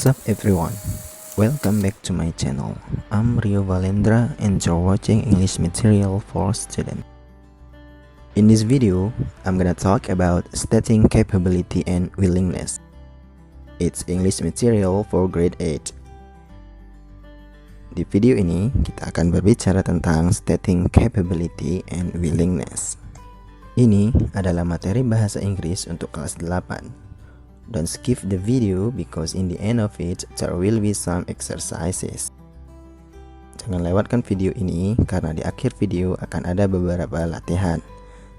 What's up everyone? Welcome back to my channel. I'm Rio Valendra and you're watching English material for students. In this video, I'm gonna talk about stating capability and willingness. It's English material for grade 8. Di video ini, kita akan berbicara tentang stating capability and willingness. Ini adalah materi bahasa Inggris untuk kelas 8. Don't skip the video because in the end of it, there will be some exercises. Jangan lewatkan video ini karena di akhir video akan ada beberapa latihan.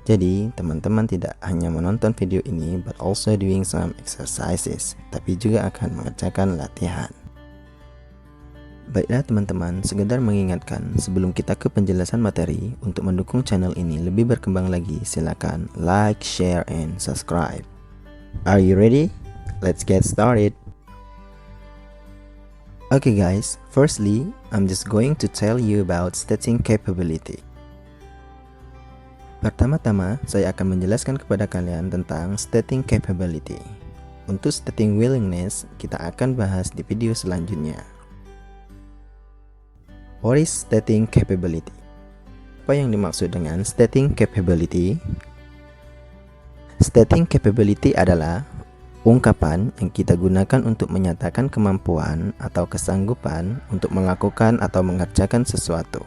Jadi, teman-teman tidak hanya menonton video ini but also doing some exercises, tapi juga akan mengerjakan latihan. Baiklah teman-teman, sekedar mengingatkan sebelum kita ke penjelasan materi, untuk mendukung channel ini lebih berkembang lagi, silakan like, share, and subscribe. Are you ready? Let's get started. Okay guys, firstly, I'm just going to tell you about stating capability. Pertama-tama, saya akan menjelaskan kepada kalian tentang stating capability. Untuk stating willingness, kita akan bahas di video selanjutnya. What is stating capability? Apa yang dimaksud dengan stating capability? Stating capability adalah ungkapan yang kita gunakan untuk menyatakan kemampuan atau kesanggupan untuk melakukan atau mengerjakan sesuatu.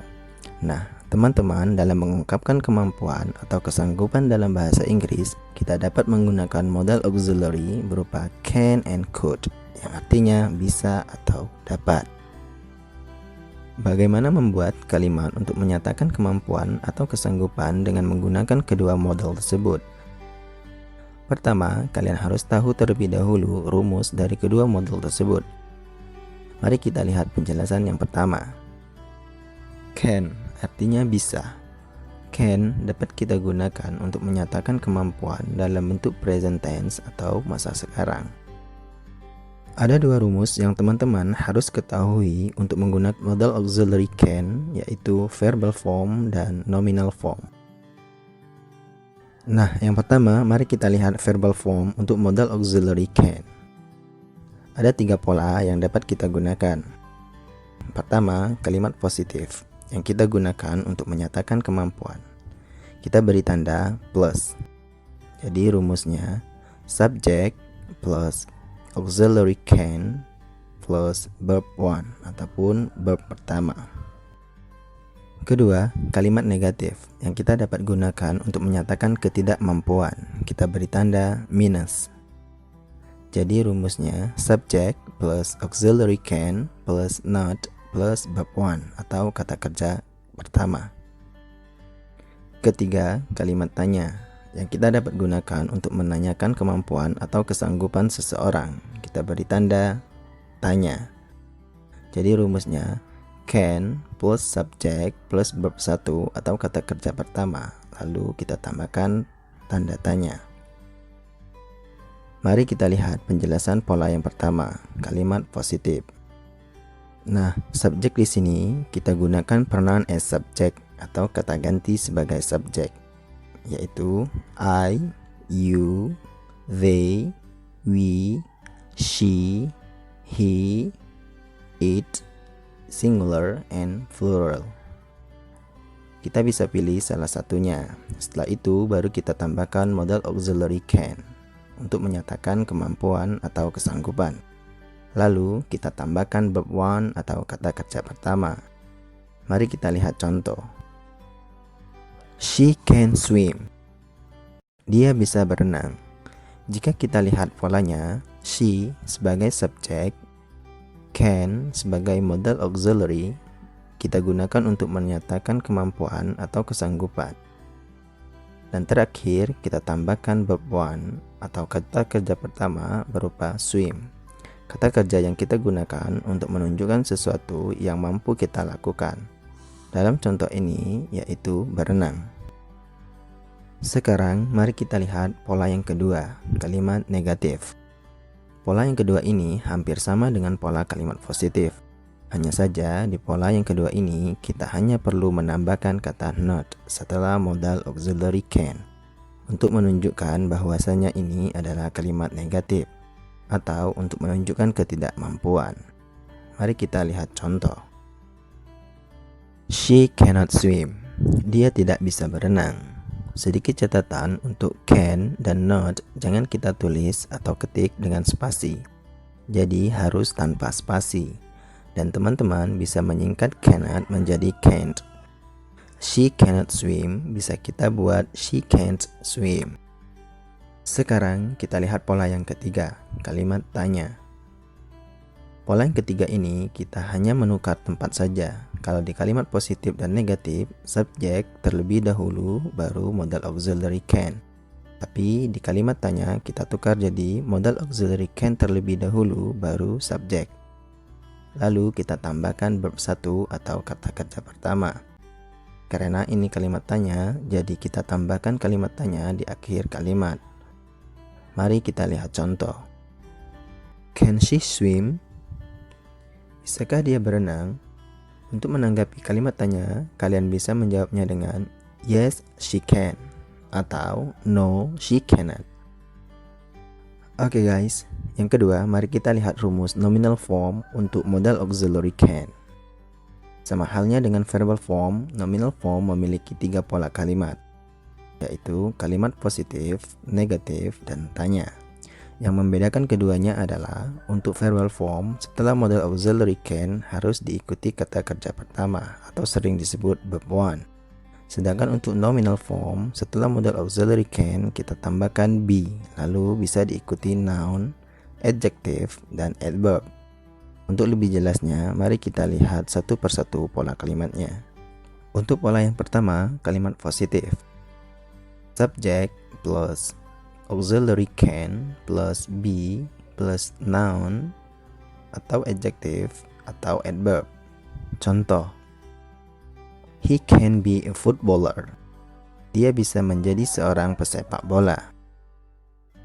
Nah, teman-teman, dalam mengungkapkan kemampuan atau kesanggupan dalam bahasa Inggris, kita dapat menggunakan modal auxiliary berupa can and could, yang artinya bisa atau dapat. Bagaimana membuat kalimat untuk menyatakan kemampuan atau kesanggupan dengan menggunakan kedua modal tersebut? Pertama, kalian harus tahu terlebih dahulu rumus dari kedua model tersebut. Mari kita lihat penjelasan yang pertama. Can artinya bisa. Can dapat kita gunakan untuk menyatakan kemampuan dalam bentuk present tense atau masa sekarang. Ada dua rumus yang teman-teman harus ketahui untuk menggunakan modal auxiliary can, yaitu verbal form dan nominal form. Nah, yang pertama, mari kita lihat verbal form untuk modal auxiliary can. Ada 3 pola yang dapat kita gunakan. Pertama, kalimat positif yang kita gunakan untuk menyatakan kemampuan. Kita beri tanda plus. Jadi rumusnya subject plus auxiliary can plus verb 1 ataupun verb pertama. Kedua, kalimat negatif yang kita dapat gunakan untuk menyatakan ketidakmampuan. Kita beri tanda minus. Jadi rumusnya subject plus auxiliary can plus not plus verb 1 atau kata kerja pertama. Ketiga, kalimat tanya yang kita dapat gunakan untuk menanyakan kemampuan atau kesanggupan seseorang. Kita beri tanda tanya. Jadi rumusnya can plus subject plus verb 1 atau kata kerja pertama, lalu kita tambahkan tanda tanya. Mari kita lihat penjelasan pola yang pertama, kalimat positif. Nah, subjek di sini kita gunakan pronoun as subject atau kata ganti sebagai subjek, yaitu I, you, they, we, she, he, it, singular, and plural. Kita bisa pilih salah satunya. Setelah itu baru kita tambahkan modal auxiliary can untuk menyatakan kemampuan atau kesanggupan. Lalu kita tambahkan verb 1 atau kata kerja pertama. Mari kita lihat contoh. She can swim. Dia bisa berenang. Jika kita lihat polanya, she sebagai subjek, can sebagai modal auxiliary kita gunakan untuk menyatakan kemampuan atau kesanggupan. Dan terakhir kita tambahkan verb 1 atau kata kerja pertama berupa swim. Kata kerja yang kita gunakan untuk menunjukkan sesuatu yang mampu kita lakukan. Dalam contoh ini yaitu berenang. Sekarang mari kita lihat pola yang kedua, kalimat negatif. Pola yang kedua ini hampir sama dengan pola kalimat positif. Hanya saja di pola yang kedua ini kita hanya perlu menambahkan kata not setelah modal auxiliary can untuk menunjukkan bahwasanya ini adalah kalimat negatif. atau untuk menunjukkan ketidakmampuan. Mari kita lihat contoh. She cannot swim. Dia tidak bisa berenang. Sedikit catatan untuk can dan not, jangan kita tulis atau ketik dengan spasi. Jadi harus tanpa spasi. Dan teman-teman bisa menyingkat cannot menjadi can't. She cannot swim bisa kita buat she can't swim. Sekarang kita lihat pola yang ketiga, kalimat tanya. Pola yang ketiga ini kita hanya menukar tempat saja. Kalau di kalimat positif dan negatif, subjek terlebih dahulu baru modal auxiliary can. Tapi di kalimat tanya kita tukar jadi modal auxiliary can terlebih dahulu baru subjek. Lalu kita tambahkan verb 1 atau kata kerja pertama. Karena ini kalimat tanya, jadi kita tambahkan kalimat tanya di akhir kalimat. Mari kita lihat contoh. Can she swim? Bisakah dia berenang? Untuk menanggapi kalimat tanya, kalian bisa menjawabnya dengan yes, she can atau no, she cannot. Oke guys, yang kedua, mari kita lihat rumus nominal form untuk modal auxiliary can. Sama halnya dengan verbal form, nominal form memiliki 3 pola kalimat, yaitu kalimat positif, negatif, dan tanya. Yang membedakan keduanya adalah untuk verbal form, setelah modal auxiliary can harus diikuti kata kerja pertama atau sering disebut verb 1. Sedangkan untuk nominal form, setelah modal auxiliary can kita tambahkan be, lalu bisa diikuti noun, adjective, dan adverb. Untuk lebih jelasnya, mari kita lihat satu persatu pola kalimatnya. Untuk pola yang pertama, kalimat positif. Subject plus auxiliary can plus be plus noun atau adjective atau adverb. Contoh, he can be a footballer. Dia bisa menjadi seorang pesepak bola.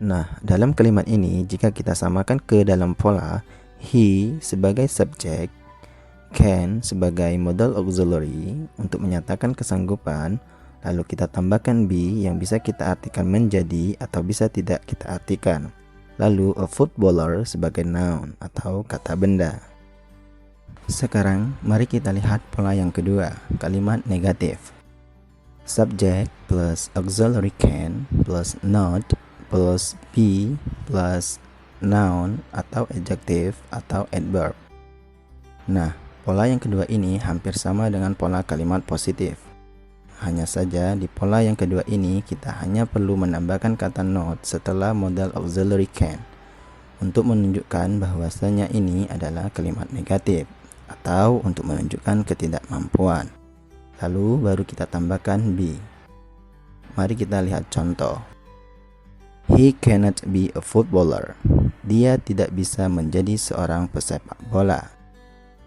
Nah, dalam kalimat ini jika kita samakan ke dalam pola, he sebagai subjek, can sebagai modal auxiliary untuk menyatakan kesanggupan, lalu kita tambahkan be yang bisa kita artikan menjadi atau bisa tidak kita artikan. Lalu a footballer sebagai noun atau kata benda. Sekarang mari kita lihat pola yang kedua, kalimat negatif. Subject plus auxiliary can plus not plus be plus noun atau adjective atau adverb. Nah, pola yang kedua ini hampir sama dengan pola kalimat positif. Hanya saja di pola yang kedua ini kita hanya perlu menambahkan kata not setelah modal auxiliary can untuk menunjukkan bahwasanya ini adalah kalimat negatif atau untuk menunjukkan ketidakmampuan. Lalu baru kita tambahkan be. Mari kita lihat contoh. He cannot be a footballer. Dia tidak bisa menjadi seorang pesepak bola.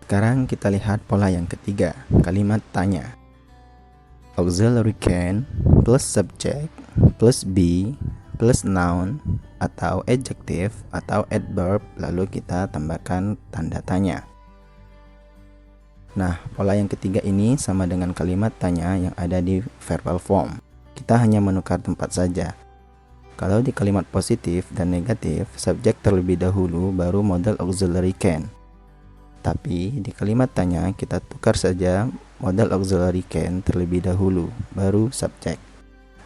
Sekarang kita lihat pola yang ketiga, kalimat tanya. Auxiliary can plus subject plus be plus noun atau adjective atau adverb, lalu kita tambahkan tanda tanya. Nah, pola yang ketiga ini sama dengan kalimat tanya yang ada di verbal form. Kita hanya menukar tempat saja. Kalau di kalimat positif dan negatif, subjek terlebih dahulu baru modal auxiliary can. Tapi di kalimat tanya kita tukar saja modal auxiliary can terlebih dahulu baru subjek.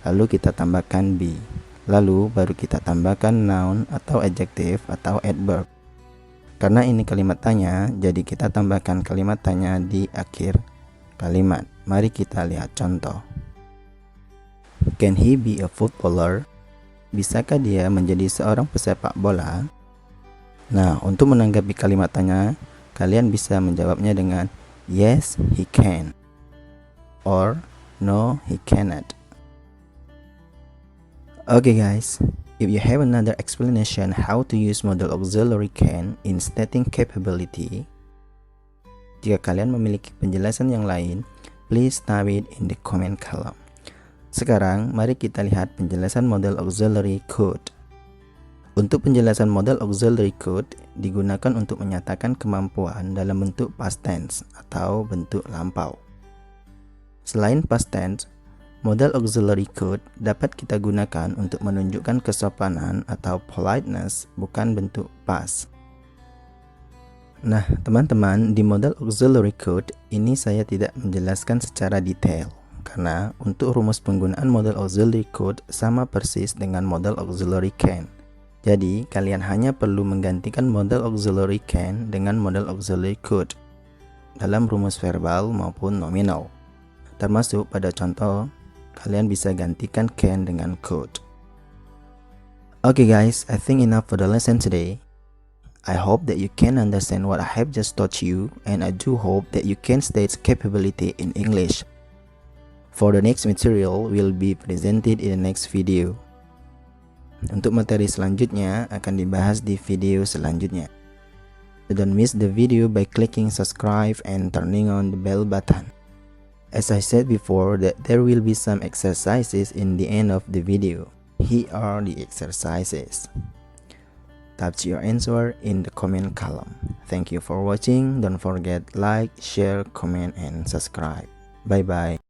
Lalu kita tambahkan be. Lalu baru kita tambahkan noun atau adjective atau adverb. Karena ini kalimat tanya, jadi kita tambahkan kalimat tanya di akhir kalimat. Mari kita lihat contoh. Can he be a footballer? Bisakah dia menjadi seorang pesepak bola? Nah, untuk menanggapi kalimat tanya, kalian bisa menjawabnya dengan yes, he can, or no, he cannot. Okay guys, if you have another explanation how to use modal auxiliary can in stating capability, jika kalian memiliki penjelasan yang lain, please type it in the comment column. Sekarang, mari kita lihat penjelasan modal auxiliary could. Untuk penjelasan modal auxiliary could digunakan untuk menyatakan kemampuan dalam bentuk past tense atau bentuk lampau. Selain past tense, Model auxiliary code dapat kita gunakan untuk menunjukkan kesopanan atau politeness, bukan bentuk pas. Nah, teman-teman, di model auxiliary code ini saya tidak menjelaskan secara detail, karena untuk rumus penggunaan model auxiliary code sama persis dengan model auxiliary can. Jadi, kalian hanya perlu menggantikan model auxiliary can dengan model auxiliary code dalam rumus verbal maupun nominal. Termasuk pada contoh, kalian bisa gantikan can dengan code. Okay guys, I think enough for the lesson today. I hope that you can understand what I have just taught you, and I do hope that you can state capability in English. For the next material will be presented in the next video. Untuk materi selanjutnya akan dibahas di video selanjutnya. So don't miss the video by clicking subscribe and turning on the bell button. As I said before, that there will be some exercises in the end of the video. Here are the exercises. Type your answer in the comment column. Thank you for watching. Don't forget like, share, comment, and subscribe. Bye bye.